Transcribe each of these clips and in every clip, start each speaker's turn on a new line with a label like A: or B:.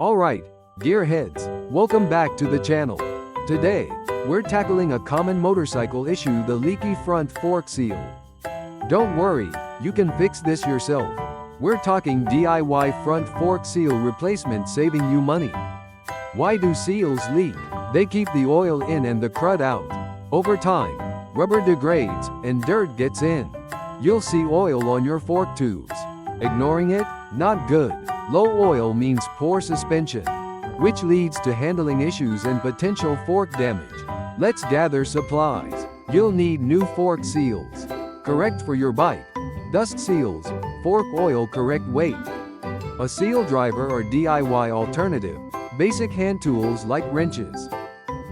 A: Alright, gearheads, welcome back to the channel. Today, we're tackling a common motorcycle issue, the leaky front fork seal. Don't worry, you can fix this yourself. We're talking DIY front fork seal replacement, saving you money. Why do seals leak? They keep the oil in and the crud out. Over time, rubber degrades and dirt gets in. You'll see oil on your fork tubes. Ignoring it? Not good. Low oil means poor suspension, which leads to handling issues and potential fork damage. Let's gather supplies. You'll need new fork seals, correct for your bike, dust seals, fork oil correct weight, a seal driver or DIY alternative, basic hand tools like wrenches,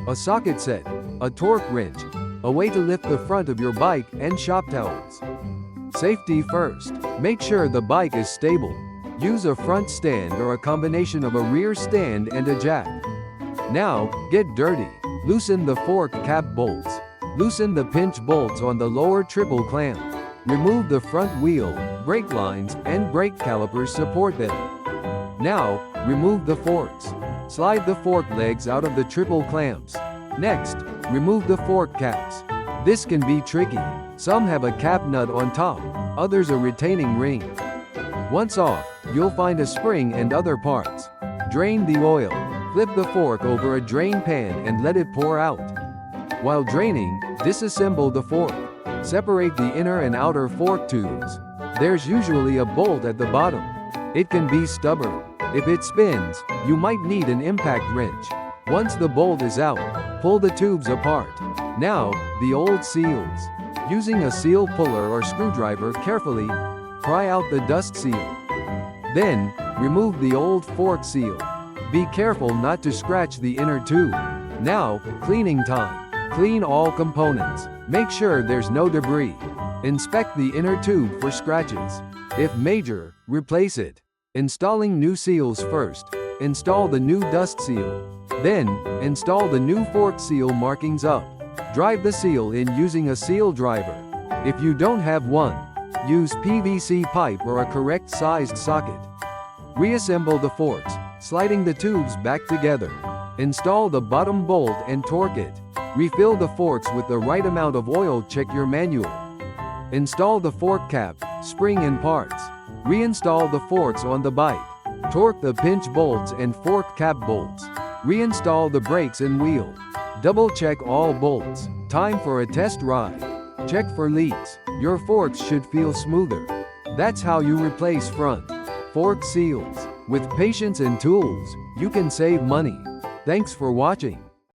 A: a socket set, a torque wrench, a way to lift the front of your bike, and shop towels. Safety first. Make sure the bike is stable. Use a front stand or a combination of a rear stand and a jack. Now, get dirty. Loosen the fork cap bolts. Loosen the pinch bolts on the lower triple clamp. Remove the front wheel, brake lines, and brake calipers support them. Now, remove the forks. Slide the fork legs out of the triple clamps. Next, remove the fork caps. This can be tricky. Some have a cap nut on top, others a retaining ring. Once off, you'll find a spring and other parts. Drain the oil. Flip the fork over a drain pan and let it pour out. While draining, disassemble the fork. Separate the inner and outer fork tubes. There's usually a bolt at the bottom. It can be stubborn. If it spins, you might need an impact wrench. Once the bolt is out, pull the tubes apart. Now, the old seals. Using a seal puller or screwdriver carefully, pry out the dust seal. Then, remove the old fork seal. Be careful not to scratch the inner tube. Now, cleaning time. Clean all components. Make sure there's no debris. Inspect the inner tube for scratches. If major, replace it. Installing new seals first. Install the new dust seal. Then, install the new fork seal markings up. Drive the seal in using a seal driver. If you don't have one, use PVC pipe or a correct sized socket. Reassemble the forks, sliding the tubes back together. Install the bottom bolt and torque it. Refill the forks with the right amount of oil. Check your manual. Install the fork cap, spring and parts. Reinstall the forks on the bike. Torque the pinch bolts and fork cap bolts. Reinstall the brakes and wheel. Double check all bolts. Time for a test ride. Check for leaks. Your forks should feel smoother. That's how you replace front fork seals. With patience and tools, you can save money. Thanks for watching.